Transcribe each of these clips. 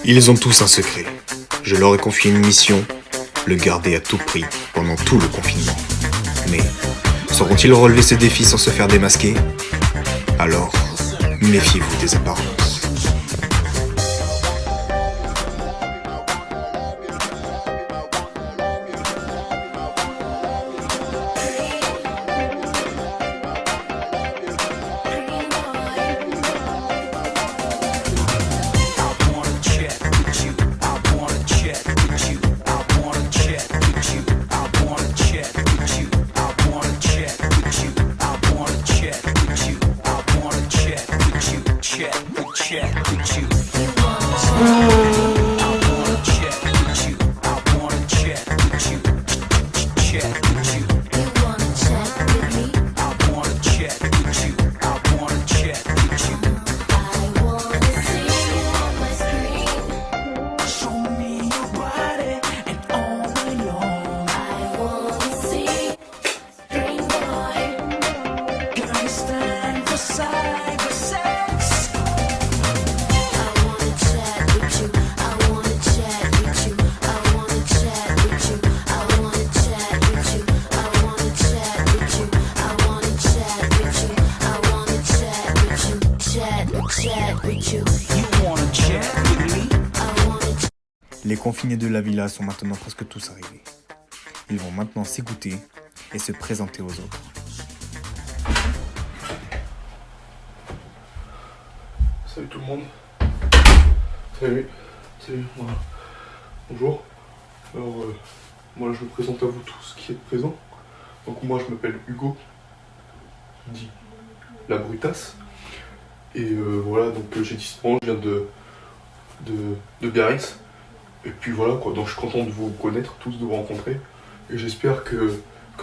Ils ont tous un secret. Je leur ai confié une mission, le garder à tout prix pendant tout le confinement. Mais sauront-ils relever ce défi sans se faire démasquer? Alors, méfiez-vous des apparences. Les confinés de la villa sont maintenant presque tous arrivés. Ils vont maintenant s'écouter et se présenter aux autres. Salut tout le monde. Salut. Voilà. Bonjour. Alors, moi je me présente à vous tous qui êtes présents. Donc moi je m'appelle Hugo, dit la brutasse. Et voilà, donc j'ai 10 ans, je viens de Biarritz. Et puis voilà quoi, donc je suis content de vous connaître, tous de vous rencontrer. Et j'espère que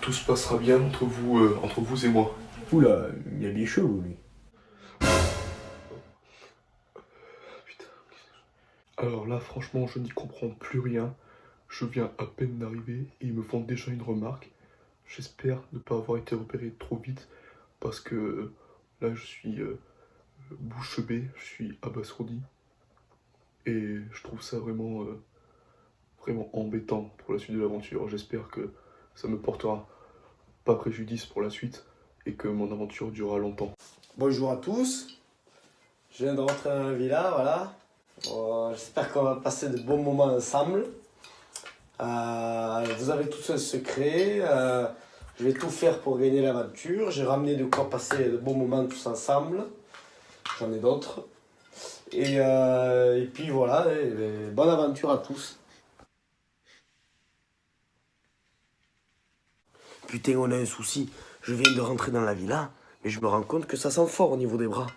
tout se passera bien entre vous et moi. Oula, il est bien chaud lui. Putain. Alors là franchement je n'y comprends plus rien. Je viens à peine d'arriver et ils me font déjà une remarque. J'espère ne pas avoir été repéré trop vite parce que là je suis bouche bée, je suis abasourdi. Et je trouve ça vraiment embêtant pour la suite de l'aventure. J'espère que ça me portera pas préjudice pour la suite et que mon aventure durera longtemps. Bonjour à tous, je viens de rentrer dans la villa, voilà. J'espère qu'on va passer de bons moments ensemble. Vous avez tous un secret, je vais tout faire pour gagner l'aventure. J'ai ramené de quoi passer de bons moments tous ensemble, j'en ai d'autres. Et puis voilà, bonne aventure à tous. Putain, on a un souci. Je viens de rentrer dans la villa, mais je me rends compte que ça sent fort au niveau des bras.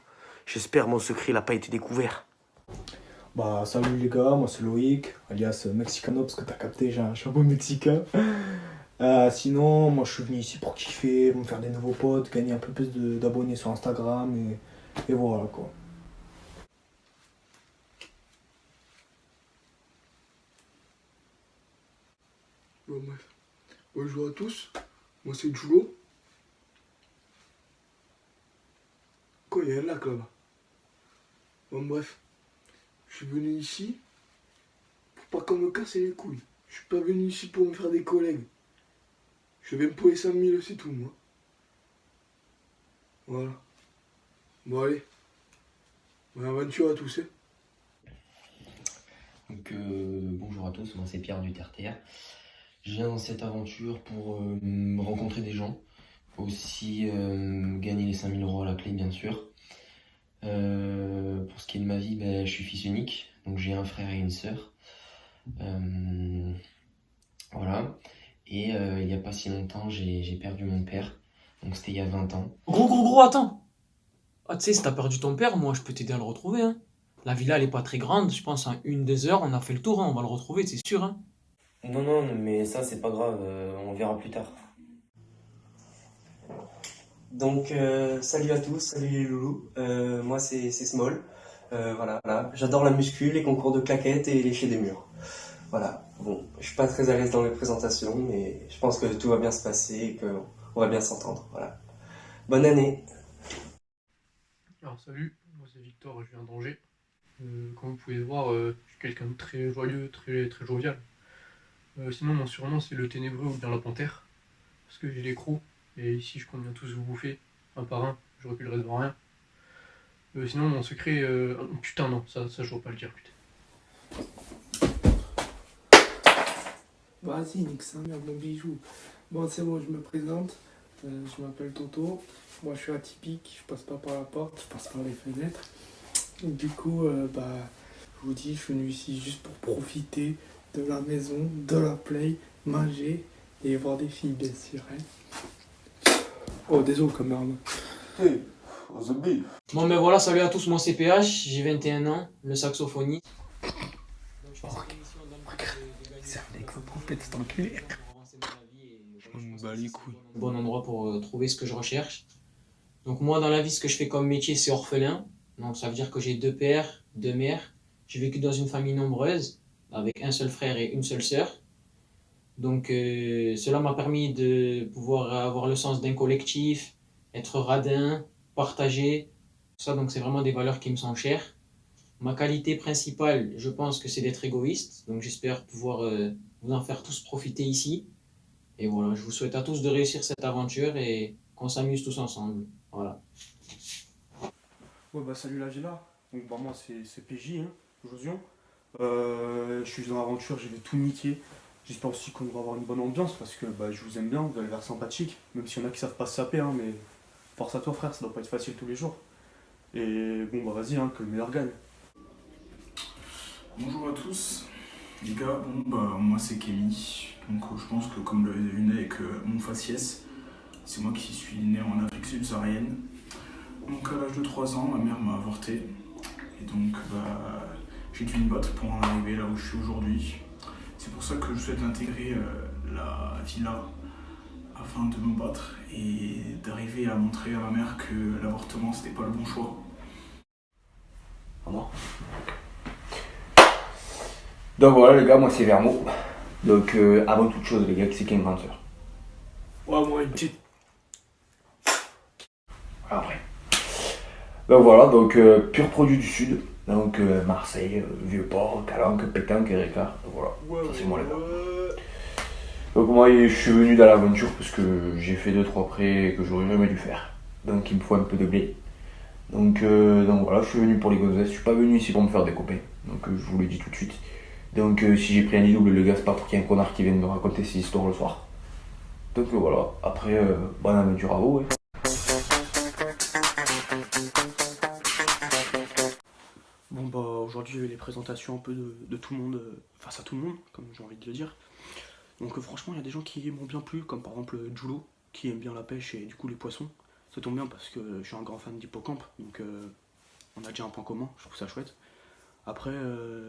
J'espère mon secret n'a pas été découvert. Bah salut les gars, moi c'est Loïc, alias Mexicano, parce que t'as capté, j'ai un chapeau mexicain. Sinon, moi je suis venu ici pour kiffer, me faire des nouveaux potes, gagner un peu plus d'abonnés sur Instagram, et voilà quoi. Bon bref, bonjour à tous, moi c'est Julo. Quoi, il y a un lac là-bas. Bon bref, je suis venu ici pour pas qu'on me casse les couilles. Je suis pas venu ici pour me faire des collègues. Je vais me payer 100 000, c'est tout moi. Voilà. Bon allez, bonne aventure à tous. Donc bonjour à tous, moi c'est Pierre du Terre-Terre. Je viens dans cette aventure pour rencontrer des gens, aussi gagner les 5000 € à la clé bien sûr. Pour ce qui est de ma vie, je suis fils unique, donc j'ai un frère et une sœur. Voilà. Et il n'y a pas si longtemps, j'ai perdu mon père, donc c'était il y a 20 ans. Gros, attends. Ah, tu sais, si t'as perdu ton père, moi je peux t'aider à le retrouver, hein. La villa elle est pas très grande, je pense en une des heures on a fait le tour, hein. On va le retrouver, c'est sûr, hein. Non, mais ça c'est pas grave, on verra plus tard. Donc salut à tous, salut les loulous, moi c'est Small, voilà. J'adore la muscu, les concours de claquettes et lécher des murs. Voilà, bon, je suis pas très à l'aise dans les présentations, mais je pense que tout va bien se passer et qu'on va bien s'entendre, voilà. Bonne année. Alors salut, moi c'est Victor et je viens d'Angers. Comme vous pouvez le voir, je suis quelqu'un de très joyeux, très, très jovial. Sinon, mon surnom, c'est le ténébreux ou bien la panthère, parce que j'ai les crocs, et ici, je compte bien tous vous bouffer, un par un, je reculerai devant rien. Sinon, mon secret... putain, non, ça, je dois pas le dire, putain. Vas-y, nique sa mère, mon bijou. Bon, c'est bon, je me présente. Je m'appelle Toto. Moi, je suis atypique. Je passe pas par la porte, je passe par les fenêtres. Du coup, je vous dis, je suis venu ici juste pour profiter de la maison, de la play, manger et voir des filles, bien sûr. Hein. Oh, désolé, caméraman. Bon, ben voilà, salut à tous, moi c'est PH, j'ai 21 ans, le saxophoniste. Donc, je fais cette émission dans le but de gagner C'est un exotrompette, cet enculé. pour avancer dans la vie et voilà, Je me pense bats que les c'est couilles. un bon endroit pour trouver ce que je recherche. Donc moi dans la vie ce que je fais comme métier c'est orphelin. Donc ça veut dire que j'ai 2 pères, 2 mères. J'ai vécu dans une famille nombreuse avec un seul frère et une seule sœur. Donc cela m'a permis de pouvoir avoir le sens d'un collectif, être radin, partager. Ça donc c'est vraiment des valeurs qui me sont chères. Ma qualité principale, je pense que c'est d'être égoïste. Donc j'espère pouvoir vous en faire tous profiter ici. Et voilà, je vous souhaite à tous de réussir cette aventure et qu'on s'amuse tous ensemble. Voilà. Ouais, bah salut la Gila. Donc, bah, moi, c'est PJ, hein, Josion. Je suis dans l'aventure, je vais tout niquer. J'espère aussi qu'on va avoir une bonne ambiance parce que bah, je vous aime bien, vous avez l'air sympathique. Même s'il y en a qui savent pas se saper, hein, mais force à toi, frère, ça doit pas être facile tous les jours. Et bon, bah vas-y, hein, que le meilleur gagne. Bonjour à tous, les gars, moi c'est Kémy, donc je pense que comme vous l'avez deviné avec mon faciès, c'est moi qui suis né en Afrique subsaharienne. Donc à l'âge de 3 ans, ma mère m'a avorté, et donc j'ai dû me battre pour en arriver là où je suis aujourd'hui. C'est pour ça que je souhaite intégrer la villa afin de me battre et d'arriver à montrer à ma mère que l'avortement c'était pas le bon choix. Donc voilà les gars, moi c'est Vermo. Donc avant toute chose les gars, qui c'est qui a une grande sœur? Ouais, moi, une petite. Après. Donc voilà, donc pur produit du sud. Donc Marseille, Vieux-Port, Calanque, Pétanque et Ricard. Voilà, ça c'est moi les gars. Donc moi je suis venu dans l'aventure parce que j'ai fait 2-3 prêts que j'aurais jamais dû faire. Donc il me faut un peu de blé. Donc voilà, je suis venu pour les gonzesses. Je suis pas venu ici pour me faire des copains. Donc je vous le dis tout de suite. Donc si j'ai pris un lit double, le gars, c'est pas pour qu'il y ait un connard qui vienne me raconter ses histoires le soir. Donc voilà, après, bonne aventure à vous. Ouais. Bon, bah aujourd'hui, il y a les présentations un peu de tout le monde, face à tout le monde, comme j'ai envie de le dire. Donc franchement, il y a des gens qui m'ont bien plu, comme par exemple Julo, qui aime bien la pêche et du coup les poissons. Ça tombe bien parce que je suis un grand fan d'hippocampe, donc on a déjà un point commun, je trouve ça chouette. Après,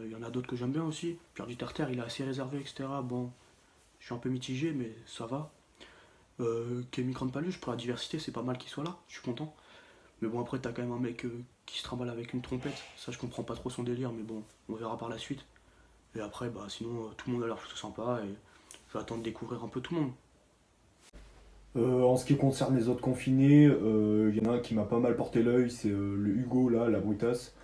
il y en a d'autres que j'aime bien aussi. Pierre du Terre, il est assez réservé, etc. Bon, je suis un peu mitigé, mais ça va. Kémy Grande Paluche, pour la diversité, c'est pas mal qu'il soit là, je suis content. Mais bon, après, t'as quand même un mec qui se trimballe avec une trompette. Ça, je comprends pas trop son délire, mais bon, on verra par la suite. Et après, bah sinon, tout le monde a l'air plutôt sympa et je vais attendre de découvrir un peu tout le monde. En ce qui concerne les autres confinés, il y en a un qui m'a pas mal porté l'œil, c'est le Hugo, là, la brutasse.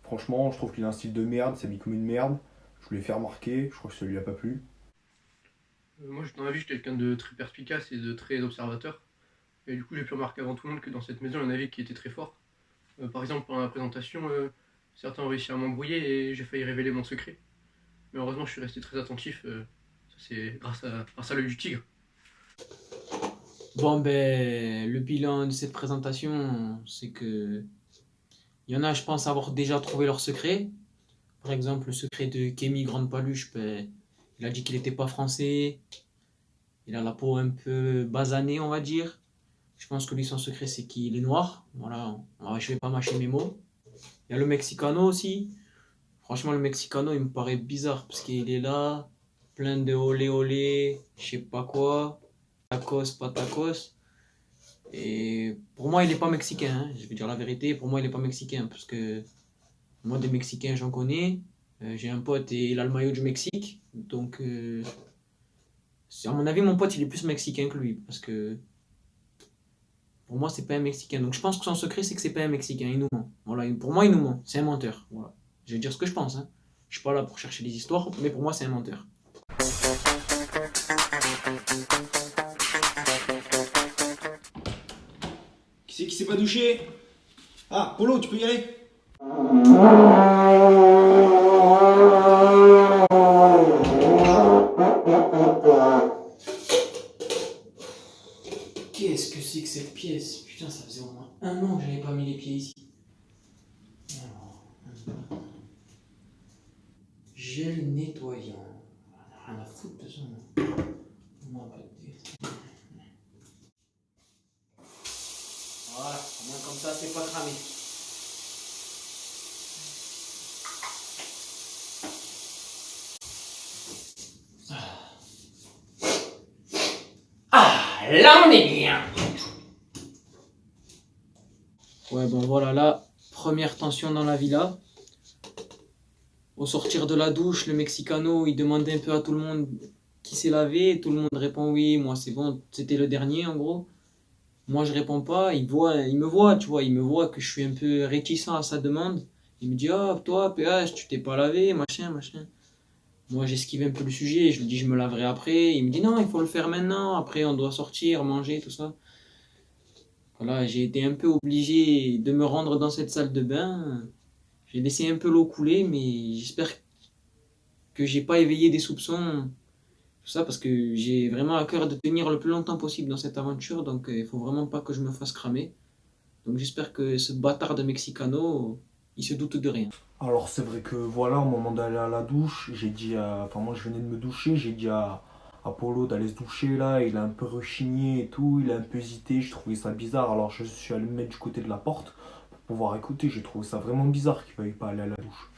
Franchement, je trouve qu'il a un style de merde, ça mis comme une merde. Je voulais faire remarquer, je crois que ça lui a pas plu. Moi, dans la vie, je suis quelqu'un de très perspicace et de très observateur. Et du coup, j'ai pu remarquer avant tout le monde que dans cette maison, il y en avait qui étaient très forts. Par exemple, pendant la présentation, certains ont réussi à m'embrouiller et j'ai failli révéler mon secret. Mais heureusement, je suis resté très attentif. Ça, c'est grâce à l'œil du tigre. Bon, ben, le bilan de cette présentation, c'est que il y en a, je pense, avoir déjà trouvé leur secret. Par exemple, le secret de Kémy Grande Paluche, ben, il a dit qu'il n'était pas français. Il a la peau un peu basanée, on va dire. Je pense que lui, son secret, c'est qu'il est noir. Voilà, je vais pas mâcher mes mots. Il y a le Mexicano aussi. Franchement, le Mexicano, il me paraît bizarre parce qu'il est là, plein de olé olé, je sais pas quoi, tacos, pas tacos. Et pour moi, il est pas mexicain, hein. Je vais dire la vérité, pour moi, il est pas mexicain parce que moi, des Mexicains, j'en connais. J'ai un pote et il a le maillot du Mexique. Donc, à mon avis, mon pote, il est plus mexicain que lui parce que Pour moi, c'est pas un Mexicain. Donc je pense que son secret, c'est que c'est pas un Mexicain. Il nous ment. Voilà, pour moi, il nous ment. C'est un menteur. Voilà. Je vais dire ce que je pense. Hein. Je suis pas là pour chercher des histoires, mais pour moi, c'est un menteur. Qui c'est qui s'est pas douché? Ah, Polo, tu peux y aller? Qu'est-ce que c'est que cette pièce? Putain, ça faisait au moins 1 an que j'avais pas mis les pieds ici. Alors, gel nettoyant. Rien à foutre de ça. Voilà, au moins comme ça, c'est pas cramé. Ah, là on est bien. Ouais, bon voilà, là, première tension dans la villa. Au sortir de la douche, le Mexicano, il demandait un peu à tout le monde qui s'est lavé. Et tout le monde répond oui, moi c'est bon, c'était le dernier en gros. Moi je réponds pas, il me voit, tu vois, il me voit que je suis un peu réticent à sa demande. Il me dit, oh toi, PH, tu t'es pas lavé, machin. Moi j'esquive un peu le sujet, je lui dis je me laverai après. Il me dit non, il faut le faire maintenant, après on doit sortir, manger, tout ça. Voilà, j'ai été un peu obligé de me rendre dans cette salle de bain. J'ai laissé un peu l'eau couler, mais j'espère que j'ai pas éveillé des soupçons. Tout ça parce que j'ai vraiment à cœur de tenir le plus longtemps possible dans cette aventure, donc il faut vraiment pas que je me fasse cramer. Donc j'espère que ce bâtard de Mexicano, il se doute de rien. Alors c'est vrai que voilà, au moment d'aller à la douche, j'ai dit à... Enfin moi je venais de me doucher, j'ai dit à Polo d'aller se doucher là, il a un peu rechigné et tout, il a un peu hésité, je trouvais ça bizarre, alors je suis allé me mettre du côté de la porte pour pouvoir écouter, j'ai trouvé ça vraiment bizarre qu'il ne veuille pas aller à la douche.